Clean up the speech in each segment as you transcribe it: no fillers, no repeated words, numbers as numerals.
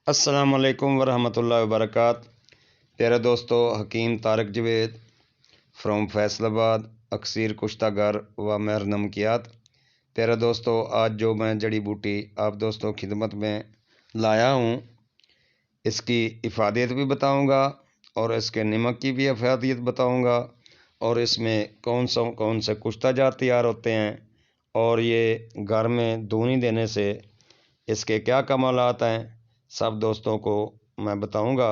अस्सलामुअलैकुम वरहमतुल्लाहि वबरकात। प्यारे दोस्तों, हकीम तारक जवेद फ्रॉम फैसलाबाद, अक्सीर कुश्तागर व महर नमकियात। प्यारे दोस्तों, आज जो मैं जड़ी बूटी आप दोस्तों की खिदमत में लाया हूँ, इसकी इफ़ादियत भी बताऊँगा और इसके नमक की भी इफ़ादियत बताऊँगा और इसमें कौन से कुश्ता जात तैयार होते हैं और ये घर में दूनी देने से इसके क्या कमालात हैं, सब दोस्तों को मैं बताऊंगा।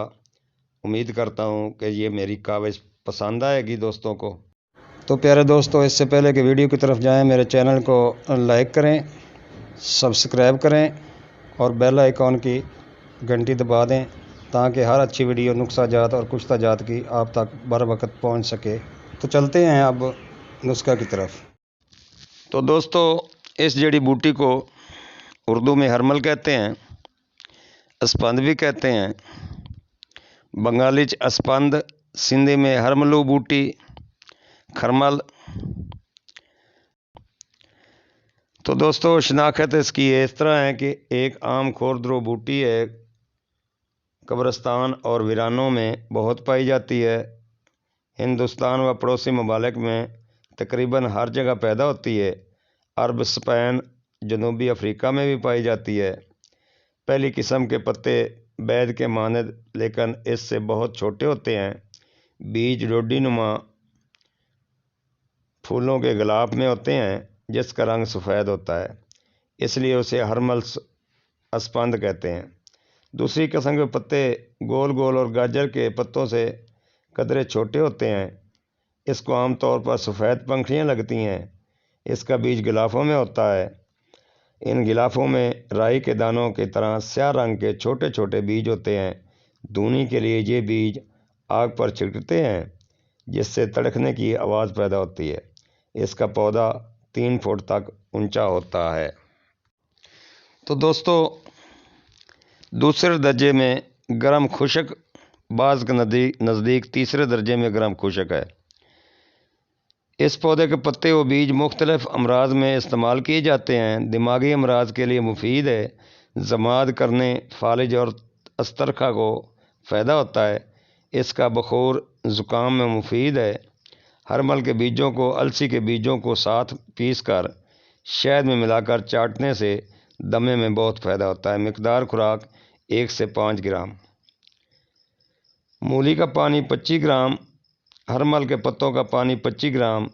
उम्मीद करता हूं कि ये मेरी काविश पसंद आएगी दोस्तों को। तो प्यारे दोस्तों, इससे पहले कि वीडियो की तरफ जाएं, मेरे चैनल को लाइक करें, सब्सक्राइब करें और बेल आइकॉन की घंटी दबा दें ताकि हर अच्छी वीडियो नुस्खा जात और कुश्ता जात की आप तक बर वक्त पहुँच सके। तो चलते हैं अब नुस्खा की तरफ। तो दोस्तों, इस जड़ी बूटी को उर्दू में हरमल कहते हैं, अस्पंद भी कहते हैं। बंगाली च अस्पंद, सिंधी में हरमलू बूटी, खरमल। तो दोस्तों, शनाख्त इसकी इस तरह है कि एक आम खोरदरो बूटी है, कब्रिस्तान और वीरानों में बहुत पाई जाती है। हिंदुस्तान व पड़ोसी ममालिक में तकरीबन हर जगह पैदा होती है। अरब, स्पेन, जनूबी अफ्रीका में भी पाई जाती है। पहली किस्म के पत्ते बैद के मानद लेकिन इससे बहुत छोटे होते हैं। बीज डोडी नुमा फूलों के गिलाफ में होते हैं जिसका रंग सफ़ेद होता है, इसलिए उसे हरमल अस्पंद कहते हैं। दूसरी किस्म के पत्ते गोल गोल और गाजर के पत्तों से कदरे छोटे होते हैं। इसको आमतौर पर सफ़ेद पंखुड़ियाँ लगती हैं। इसका बीज गिलाफों में होता है। इन गिलाफों में राई के दानों की तरह स्याह रंग के छोटे छोटे बीज होते हैं। धुनी के लिए ये बीज आग पर छिड़कते हैं जिससे तड़कने की आवाज़ पैदा होती है। इसका पौधा 3 फुट तक ऊंचा होता है। तो दोस्तों, दूसरे दर्जे में गर्म खुशक, बाज़ के नज़दीक तीसरे दर्जे में गर्म खुशक है। इस पौधे के पत्ते व बीज मुख्तलिफ अमराज में इस्तेमाल किए जाते हैं। दिमागी अमराज के लिए मुफीद है। जमात करने, फालिज और अस्तरखा को फ़ायदा होता है। इसका बखूर ज़ुकाम में मुफीद है। हरमल के बीजों को अलसी के बीजों को साथ पीस कर शहद में मिलाकर चाटने से दमे में बहुत फ़ायदा होता है। मिकदार खुराक 1 से 5 ग्राम। मूली का पानी 25 ग्राम, हरमल के पत्तों का पानी 25 ग्राम,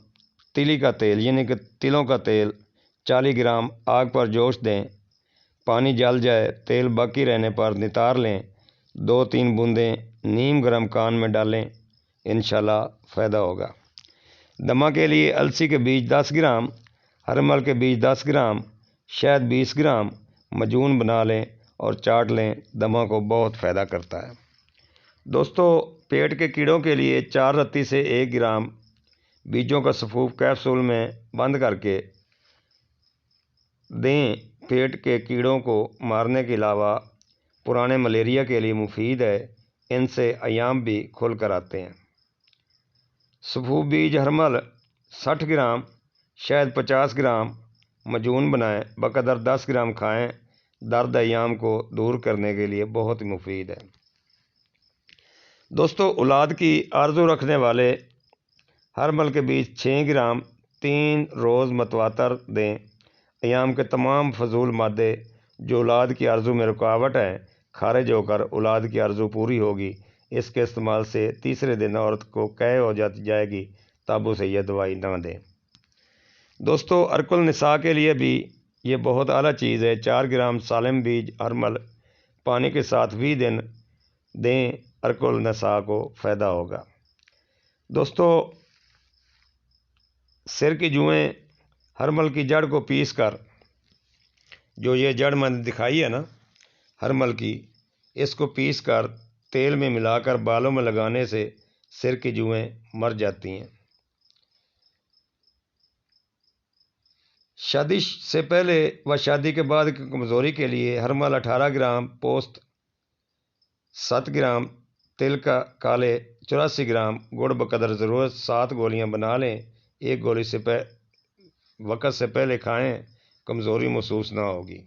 तिली का तेल यानी कि तिलों का तेल 40 ग्राम आग पर जोश दें। पानी जल जाए, तेल बाकी रहने पर नितार लें। 2-3 बूंदें नीम गर्म कान में डालें, इंशाल्लाह फ़ायदा होगा। दमा के लिए अलसी के बीज 10 ग्राम, हरमल के बीज 10 ग्राम, शहद 20 ग्राम मजून बना लें और चाट लें। दमा को बहुत फ़ायदा करता है। दोस्तों, पेट के कीड़ों के लिए 4 रत्ती से 1 ग्राम बीजों का सफूफ कैप्सूल में बंद करके दें। पेट के कीड़ों को मारने के अलावा पुराने मलेरिया के लिए मुफीद है। इनसे अयाम भी खुल कर आते हैं। सफूफ बीज हरमल 60 ग्राम, शहद 50 ग्राम मजून बनाएं, बकदर 10 ग्राम खाएं। दर्द अयाम को दूर करने के लिए बहुत ही मुफीद है। दोस्तों, औलाद की आरज़ू रखने वाले हरमल के बीज 6 ग्राम 3 रोज़ मतवातर दें। अयाम के तमाम फजूल मादे जो औलाद की आरज़ू में रुकावट हैं खारिज होकर औलाद की आरज़ू पूरी होगी। इसके इस्तेमाल से तीसरे दिन औरत को कै हो जाएगी, तब उसे यह दवाई ना दें। दोस्तों, अर्कुल निसा के लिए भी ये बहुत आला चीज़ है। 4 ग्राम सालिम बीज हरमल पानी के साथ भी दिन दें, अर्कुल निसा को फ़ायदा होगा। दोस्तों, सिर की जुएँ हरमल की जड़ को पीस कर, जो ये जड़ मैंने दिखाई है ना हरमल की, इसको पीस कर तेल में मिलाकर बालों में लगाने से सिर की जुएँ मर जाती हैं। शादी से पहले व शादी के बाद की कमज़ोरी के लिए हरमल 18 ग्राम, पोस्त 7 ग्राम, तिल का काले 84 ग्राम, गुड़ बकदर ज़रूरत 7 गोलियां बना लें। 1 गोली से वक़्त से पहले खाएं, कमज़ोरी महसूस ना होगी।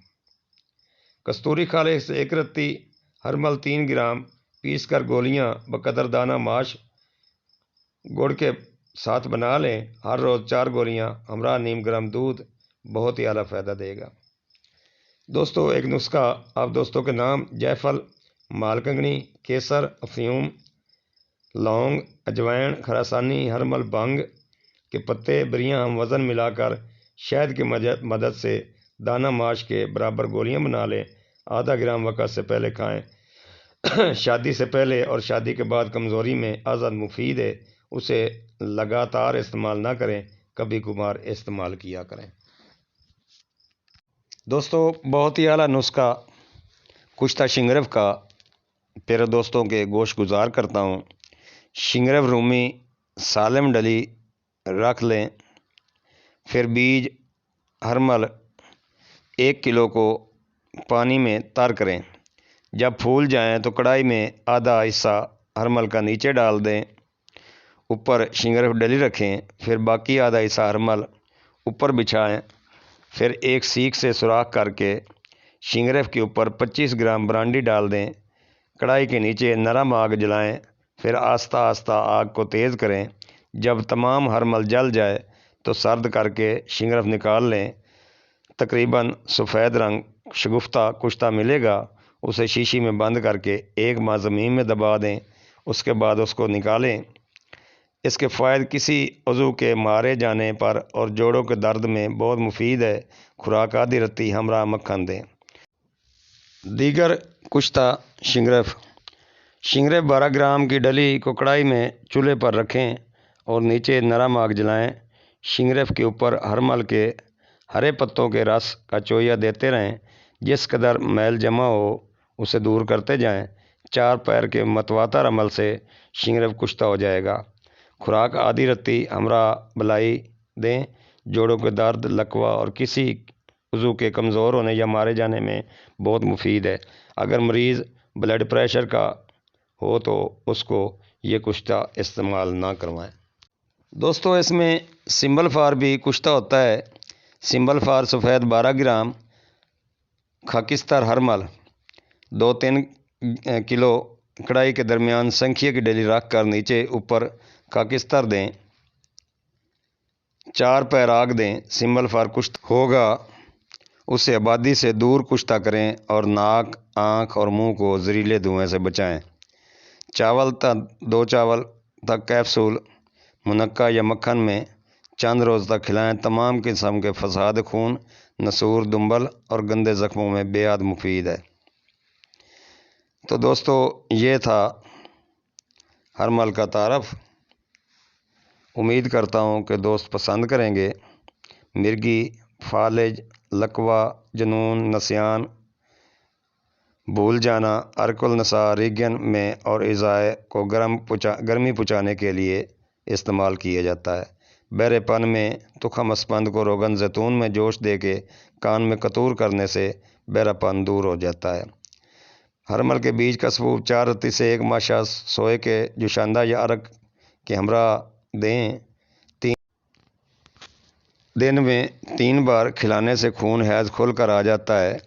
कस्तूरी खाले से 1 रत्ती, हरमल 3 ग्राम पीस कर गोलियाँ बकदर दाना माश गुड़ के साथ बना लें। हर रोज़ 4 गोलियाँ हमरा नीम गर्म दूध बहुत ही आला फ़ायदा देगा। दोस्तों एक नुस्खा आप दोस्तों के नाम: जायफल, मालकंगनी, केसर, अफीम, लौंग, अजवाइन, खरासानी, हरमल, भंग के पत्ते, बरियाँ हम वज़न मिलाकर शहद की मदद से दाना माश के बराबर गोलियां बना लें। आधा ग्राम वक़्त से पहले खाएं। शादी से पहले और शादी के बाद कमज़ोरी में आज़ाद मुफीद है, उसे लगातार इस्तेमाल ना करें, कभी कभार इस्तेमाल किया करें। दोस्तों बहुत ही आला नुस्खा कुश्ता शिंगरफ का प्यारे दोस्तों के गोश गुजार करता हूँ। शिंगरफ रूमी सालम डली रख लें। फिर बीज हरमल 1 किलो को पानी में तर करें। जब फूल जाएं तो कढ़ाई में आधा हिस्सा हरमल का नीचे डाल दें, ऊपर शिंगरफ डली रखें। फिर बाकी आधा हिस्सा हरमल ऊपर बिछाएं। फिर एक सीख से सुराख करके शिंगरफ के ऊपर 25 ग्राम ब्रांडी डाल दें। कढ़ाई के नीचे नरम आग जलाएं। फिर आस्ता आस्ता आग को तेज़ करें। जब तमाम हरमल जल जाए तो सर्द करके शिंगरफ निकाल लें। तकरीबन सफ़ेद रंग शगुफ्ता कुश्ता मिलेगा, उसे शीशी में बंद करके 1 माह ज़मीन में दबा दें। उसके बाद उसको निकालें। इसके फ़ायदे किसी उज़ू के मारे जाने पर और जोड़ों के दर्द में बहुत मुफीद है। खुराक आधी रत्ती हमरा मक्खन दें। दीगर कुश्ता शिंगरफ: 12 ग्राम की डली को कढ़ाई में चूल्हे पर रखें और नीचे नरम आग जलाएं। शिंगरफ के ऊपर हरमल के हरे पत्तों के रस का चोइया देते रहें। जिस कदर मैल जमा हो उसे दूर करते जाएं। 4 पैर के मतवातर अमल से शिंगरफ कुश्ता हो जाएगा। खुराक आधी रत्ती हमरा भलाई दें। जोड़ों के दर्द, लकवा और किसी उज़ू के कमज़ोर होने या मारे जाने में बहुत मुफीद है। अगर मरीज़ ब्लड प्रेशर का हो तो उसको ये कुश्ता इस्तेमाल ना करवाएं। दोस्तों इसमें सिंबल फार भी कुश्ता होता है। सिंबल फार सफ़ेद 12 ग्राम, खाकिस्तार हरमल 2-3 किलो कढ़ाई के दरमियान संखिया की डली रख कर नीचे ऊपर खाकिस्तार दें। 4 पैर आग दें। सिंबल फार कुश्ता होगा उसे आबादी से दूर कुश्ता करें और नाक, आँख और मुंह को जहरीले धुएं से बचाएं। 2 चावल तक कैप्सूल मुनक्का या मक्खन में चंद रोज़ तक खिलाएं। तमाम किस्म के फसाद खून, नसूर, दुम्बल और गंदे ज़ख्मों में बेहद मुफीद है। तो दोस्तों ये था हरमल का तारफ़। उम्मीद करता हूँ कि दोस्त पसंद करेंगे। मिर्गी, फालिज, लकवा, जुनून, नसियान, भूल जाना, अर्कुल नसा रीगन में और इज़ाए को गर्मी पहुँचाने के लिए इस्तेमाल किया जाता है। बहरेपन में तुखम अस्पंद को रोगन जैतून में जोश दे के कान में कतूर करने से बहरापन दूर हो जाता है। हरमल के बीज का सबूत 4 रत्ती से 1 माशा सोए के जुशांदा या अरक के हमरा दें। 3 दिन में 3 बार खिलाने से खून हैज़ खुल कर आ जाता है।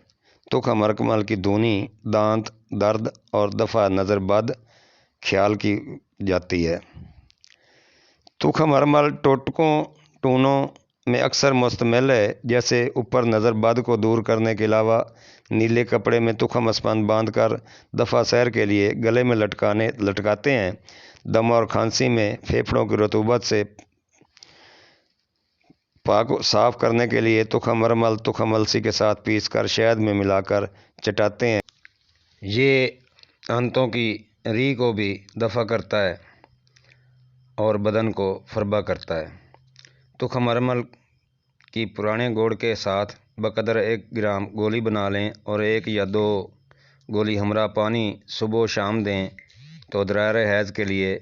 तुखम हरमल की धूनी दांत दर्द और दफ़ा नज़र बद ख्याल की जाती है। तुखम हरमल टोटकों टूनों में अक्सर मुस्तमिल है। जैसे ऊपर नज़र बद को दूर करने के अलावा नीले कपड़े में तुखम अस्पंद बांध कर दफ़ा सैर के लिए गले में लटकाते हैं। दम और खांसी में फेफड़ों की रतूबत से पाक साफ़ करने के लिए तुखम हरमल तुखम अलसी के साथ पीस कर शहद में मिलाकर चटाते हैं। ये आंतों की री को भी दफ़ा करता है और बदन को फरबा करता है। तुखम हरमल की पुराने गुड़ के साथ बकदर 1 ग्राम गोली बना लें और 1 या 2 गोली हमरा पानी सुबह शाम दें तो दरार हैज़ के लिए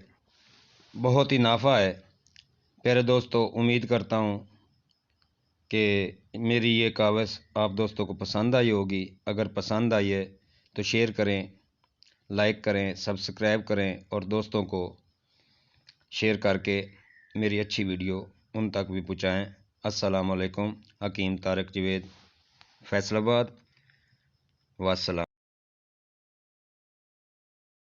बहुत ही नाफा है। प्यारे दोस्तों उम्मीद करता हूँ कि मेरी ये कावस आप दोस्तों को पसंद आई होगी। अगर पसंद आई है तो शेयर करें, लाइक करें, सब्सक्राइब करें और दोस्तों को शेयर करके मेरी अच्छी वीडियो उन तक भी पहुँचाएँ। अस्सलाम वालेकुम। हकीम तारिक जवेद, फैसलाबाद। वस्सलाम।